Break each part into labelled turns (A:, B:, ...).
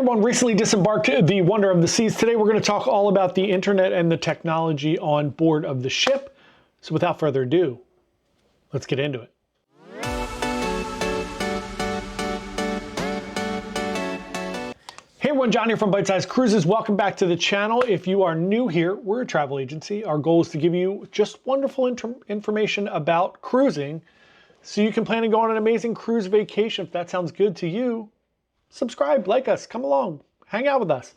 A: Everyone, recently disembarked the Wonder of the Seas. Today we're going to talk all about the internet and the technology on board of the ship. So without further ado, let's get into it. Hey everyone, John here from Byte Size Cruises. Welcome back to the channel. If you are new here, we're a travel agency. Our goal is to give you just wonderful information about cruising so you can plan to go on an amazing cruise vacation. If that sounds good to you, subscribe, like us, come along, hang out with us.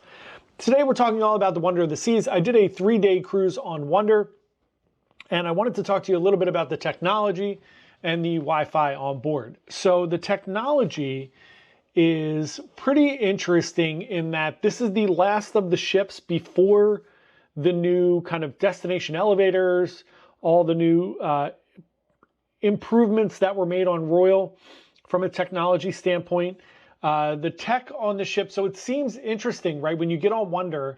A: Today we're talking all about the Wonder of the Seas. I did a 3-day cruise on Wonder, and I wanted to talk to you a little bit about the technology and the Wi-Fi on board. So the technology is pretty interesting in that this is the last of the ships before the new kind of destination elevators, all the new improvements that were made on Royal from a technology standpoint. The tech on the ship, so it seems interesting, right? When you get on Wonder,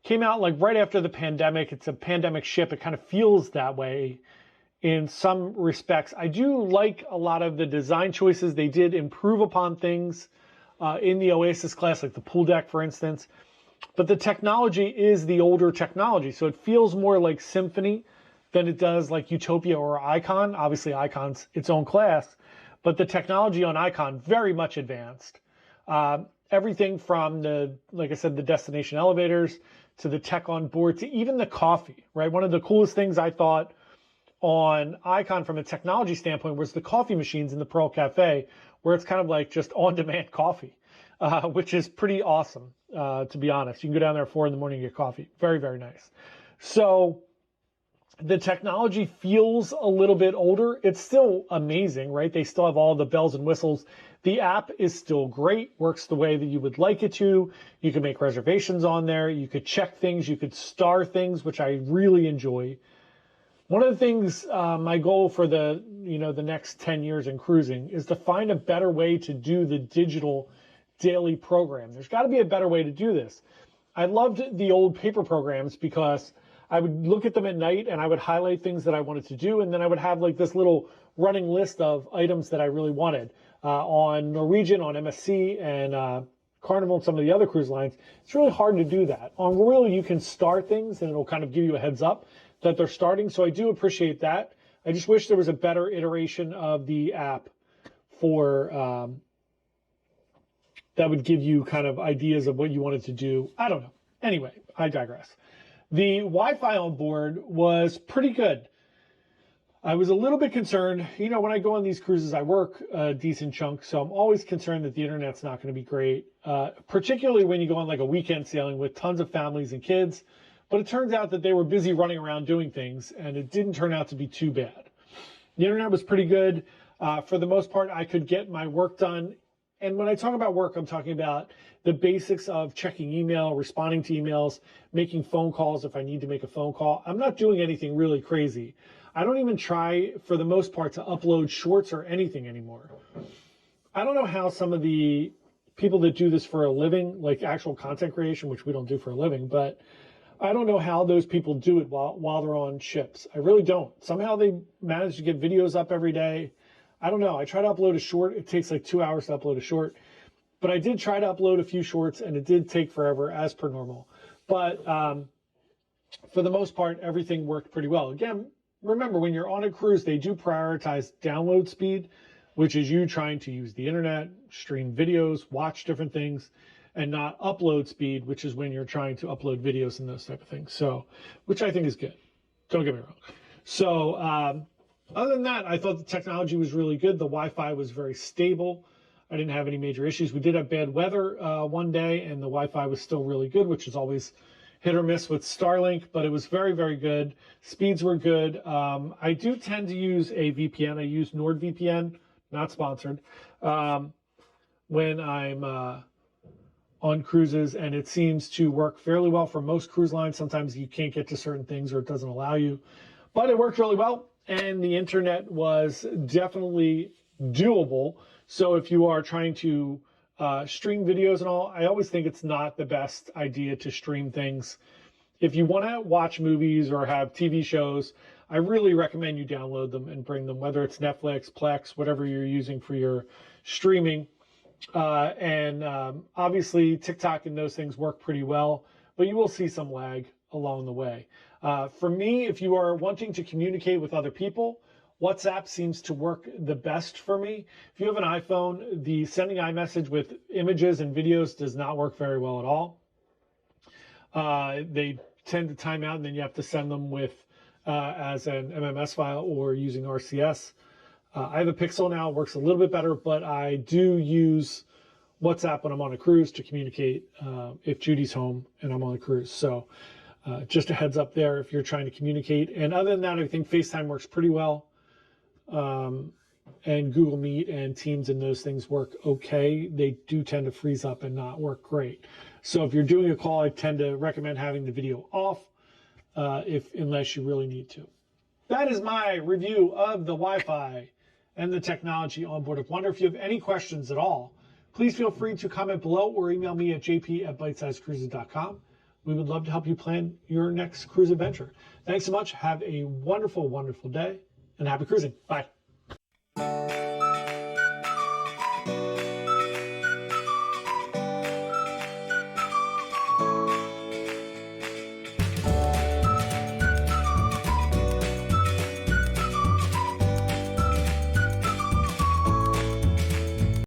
A: came out like right after the pandemic. It's a pandemic ship. It kind of feels that way in some respects. I do like a lot of the design choices. They did improve upon things in the Oasis class, like the pool deck, for instance. But the technology is the older technology. So it feels more like Symphony than it does like Utopia or Icon. Obviously, Icon's its own class. But the technology on Icon, very much advanced. Everything from the, like I said, the destination elevators to the tech on board to even the coffee, right? One of the coolest things I thought on Icon from a technology standpoint was the coffee machines in the Pearl Cafe, where it's kind of like just on-demand coffee, which is pretty awesome, to be honest. You can go down there at 4 in the morning and get coffee. Very, very nice. So the technology feels a little bit older. It's still amazing, right? They still have all the bells and whistles. The app is still great, works the way that you would like it to. You can make reservations on there. You could check things. You could star things, which I really enjoy. One of the things, my goal for the next 10 years in cruising is to find a better way to do the digital daily program. There's got to be a better way to do this. I loved the old paper programs because I would look at them at night and I would highlight things that I wanted to do. And then I would have like this little running list of items that I really wanted on Norwegian, on MSC, and Carnival and some of the other cruise lines. It's really hard to do that. On Royal, you can start things and it'll kind of give you a heads up that they're starting. So I do appreciate that. I just wish there was a better iteration of the app for that would give you kind of ideas of what you wanted to do. I don't know. Anyway, I digress. The Wi-Fi on board was pretty good. I was a little bit concerned. You know, when I go on these cruises, I work a decent chunk, so I'm always concerned that the internet's not going to be great, particularly when you go on like a weekend sailing with tons of families and kids. But it turns out that they were busy running around doing things, and it didn't turn out to be too bad. The internet was pretty good. For the most part, I could get my work done. And when I talk about work, I'm talking about the basics of checking email, responding to emails, making phone calls if I need to make a phone call. I'm not doing anything really crazy. I don't even try, for the most part, to upload shorts or anything anymore. I don't know how some of the people that do this for a living, like actual content creation, which we don't do for a living, but I don't know how those people do it while they're on ships. I really don't. Somehow they manage to get videos up every day. I don't know. I try to upload a short. It takes like 2 hours to upload a short. But I did try to upload a few shorts, and it did take forever, as per normal. But for the most part, everything worked pretty well. Again, remember, when you're on a cruise, they do prioritize download speed, which is you trying to use the internet, stream videos, watch different things, and not upload speed, which is when you're trying to upload videos and those type of things. So, which I think is good. Don't get me wrong. So, other than that, I thought the technology was really good. The Wi-Fi was very stable. I didn't have any major issues. We did have bad weather one day, and the Wi-Fi was still really good, which is always hit or miss with Starlink, but it was very, very good. Speeds were good. I do tend to use a VPN. I use NordVPN, not sponsored, when I'm on cruises, and it seems to work fairly well for most cruise lines. Sometimes you can't get to certain things or it doesn't allow you, but it worked really well. And the internet was definitely doable. So if you are trying to stream videos and all, I always think it's not the best idea to stream things. If you want to watch movies or have TV shows, I really recommend you download them and bring them, whether it's Netflix, Plex, whatever you're using for your streaming. Obviously TikTok and those things work pretty well, but you will see some lag along the way. For me, if you are wanting to communicate with other people, WhatsApp seems to work the best for me. If you have an iPhone, the sending iMessage with images and videos does not work very well at all. They tend to time out, and then you have to send them with as an MMS file or using RCS. I have a Pixel now, it works a little bit better, but I do use WhatsApp when I'm on a cruise to communicate if Judy's home and I'm on a cruise. So just a heads up there if you're trying to communicate. And other than that, I think FaceTime works pretty well. And Google Meet and Teams and those things work okay. They do tend to freeze up and not work great. So if you're doing a call, I tend to recommend having the video off unless you really need to. That is my review of the Wi-Fi and the technology on board of Wonder. If you have any questions at all, please feel free to comment below or email me at jp@bytesizecruises.com. We would love to help you plan your next cruise adventure. Thanks so much. Have a wonderful, wonderful day and happy cruising. Bye.